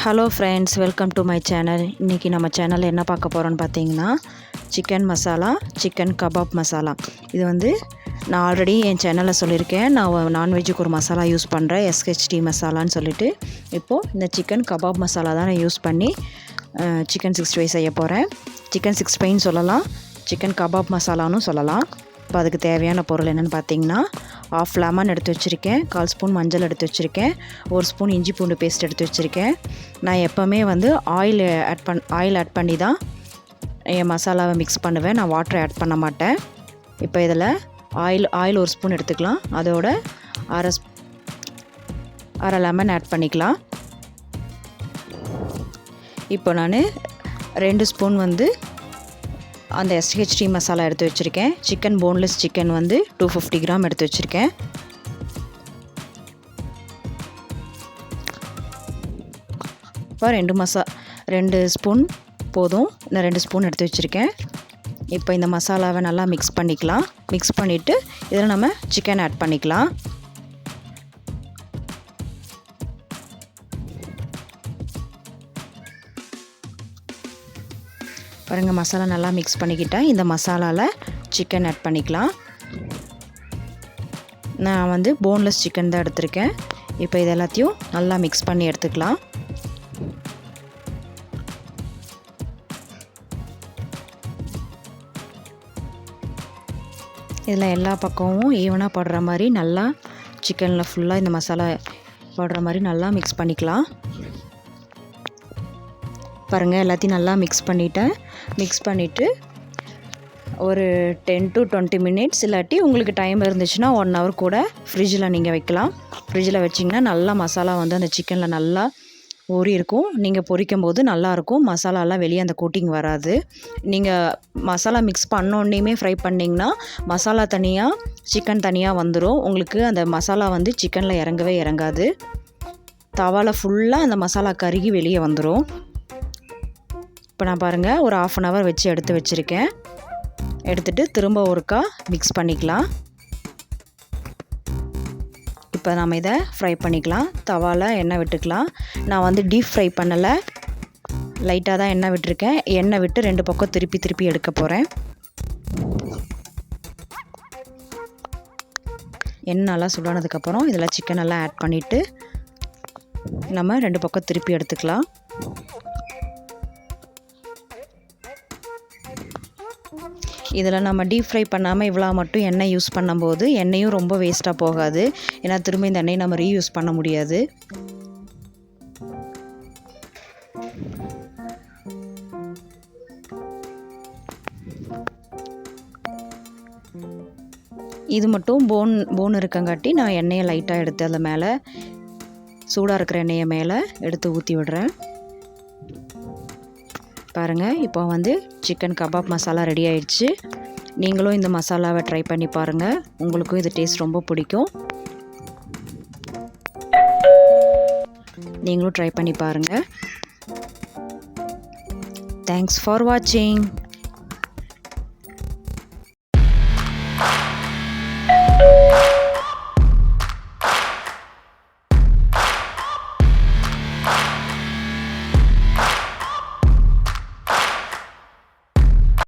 Hello friends, welcome to my channel. இன்றைக்கி நம்ம சேனலில் என்ன பார்க்க போகிறோன்னு பார்த்தீங்கன்னா, chicken masala, chicken kebab masala. இது நான் ஆல்ரெடி என் சேனலில் சொல்லியிருக்கேன். நான் நான்வெஜ்ஜுக்கு ஒரு மசாலா யூஸ் பண்ணுறேன், SHD மசாலான்னு சொல்லிட்டு. இப்போது இந்த சிக்கன் கபாப் மசாலா தான் நான் யூஸ் பண்ணி சிக்கன் 65 செய்ய போகிறேன். சிக்கன் 65ன்னு சொல்லலாம், சிக்கன் கபாப் மசாலான்னு சொல்லலாம். இப்போ அதுக்கு தேவையான பொருள் என்னென்னு பார்த்தீங்கன்னா, 1/2 லெமன் எடுத்து வச்சுருக்கேன், 1/4 ஸ்பூன் மஞ்சள் எடுத்து வச்சுருக்கேன், 1 ஸ்பூன் இஞ்சி பூண்டு பேஸ்ட் எடுத்து வச்சுருக்கேன். நான் எப்போவுமே ஆயில் ஆட் பண்ணி தான் என் மசாலாவை மிக்ஸ் பண்ணுவேன். நான் வாட்டர் ஆட் பண்ண மாட்டேன். இப்போ இதில் ஆயில் 1 ஸ்பூன் எடுத்துக்கலாம். அதோட அரை லெமன் ஆட் பண்ணிக்கலாம். இப்போ நான் 2 ஸ்பூன் அந்த SHD மசாலா எடுத்து வச்சுருக்கேன். சிக்கன் போன்லெஸ் சிக்கன் 250 கிராம் எடுத்து வச்சுருக்கேன். இப்போ 2 ஸ்பூன் போதும். நான் 2 ஸ்பூன் எடுத்து வச்சுருக்கேன். இப்போ இந்த மசாலாவை நல்லா மிக்ஸ் பண்ணிக்கலாம். மிக்ஸ் பண்ணிவிட்டு இதில் நம்ம சிக்கன் ஆட் பண்ணிக்கலாம். பாருங்கள், மசாலா நல்லா மிக்ஸ் பண்ணிக்கிட்டேன். இந்த மசாலாவில் சிக்கன் ஆட் பண்ணிக்கலாம். நான் போன்லெஸ் சிக்கன் தான் எடுத்திருக்கேன். இப்போ இது எல்லாத்தையும் நல்லா மிக்ஸ் பண்ணி எடுத்துக்கலாம். இதில் எல்லா பக்கமும் ஈவனாக படுற மாதிரி நல்லா சிக்கனில் ஃபுல்லாக இந்த மசாலா படுற மாதிரி நல்லா மிக்ஸ் பண்ணிக்கலாம். பாருங்கள், எல்லாத்தையும் நல்லா மிக்ஸ் பண்ணிவிட்டேன். மிக்ஸ் பண்ணிவிட்டு ஒரு 10 to 20 மினிட்ஸ், இல்லாட்டி உங்களுக்கு டைம் இருந்துச்சுன்னா 1 hour கூட ஃப்ரிட்ஜில் நீங்கள் வைக்கலாம். ஃப்ரிட்ஜில் வச்சிங்கன்னா நல்லா மசாலா அந்த சிக்கனில் நல்லா ஊறி இருக்கும். நீங்கள் பொரிக்கும் போது நல்லாயிருக்கும். மசாலாலாம் வெளியே அந்த கோட்டிங் வராது. நீங்கள் மசாலா மிக்ஸ் பண்ணோன்னையுமே ஃப்ரை பண்ணிங்கன்னா மசாலா தனியாக சிக்கன் தனியாக வந்துடும். உங்களுக்கு அந்த மசாலா சிக்கனில் இறங்கவே இறங்காது. தவாவில் ஃபுல்லாக அந்த மசாலா கருகி வெளியே வந்துடும். இப்போ நான் பாருங்கள், ஒரு 1/2 hour வச்சு எடுத்து வச்சுருக்கேன். எடுத்துகிட்டு திரும்ப ஒருக்கா மிக்ஸ் பண்ணிக்கலாம். இப்போ நம்ம இதை ஃப்ரை பண்ணிக்கலாம். தவாவில் எண்ணெய் விட்டுக்கலாம். நான் டீப் ஃப்ரை பண்ணலை, லைட்டாக தான் எண்ணெய் விட்டுருக்கேன். எண்ணெய் விட்டு 2 பக்கம் திருப்பி எடுக்க போகிறேன். எண்ணெய் நல்லா சுடானதுக்கப்புறம் இதில் சிக்கன் எல்லாம் ஆட் பண்ணிவிட்டு நம்ம 2 பக்கம் திருப்பி எடுத்துக்கலாம். இதில் நம்ம டீப் ஃப்ரை பண்ணாமல் இவ்வளோ மட்டும் எண்ணெய் யூஸ் பண்ணும்போது எண்ணெயும் ரொம்ப வேஸ்ட்டாக போகாது. ஏன்னா திரும்ப இந்த எண்ணெயை நம்ம ரீயூஸ் பண்ண முடியாது. இது மட்டும் போன் இருக்கங்காட்டி நான் எண்ணெயை லைட்டாக எடுத்து அதில் மேலே சூடாக இருக்கிற எண்ணெயை மேலே எடுத்து ஊற்றி விடுறேன். பாருங்கள், இப்போ சிக்கன் கபாப் மசாலா ரெடி ஆயிடுச்சு. நீங்களும் இந்த மசாலாவை ட்ரை பண்ணி பாருங்கள். உங்களுக்கும் இது டேஸ்ட் ரொம்ப பிடிக்கும். நீங்களும் ட்ரை பண்ணி பாருங்கள். தேங்க்ஸ் ஃபார் வாட்சிங்.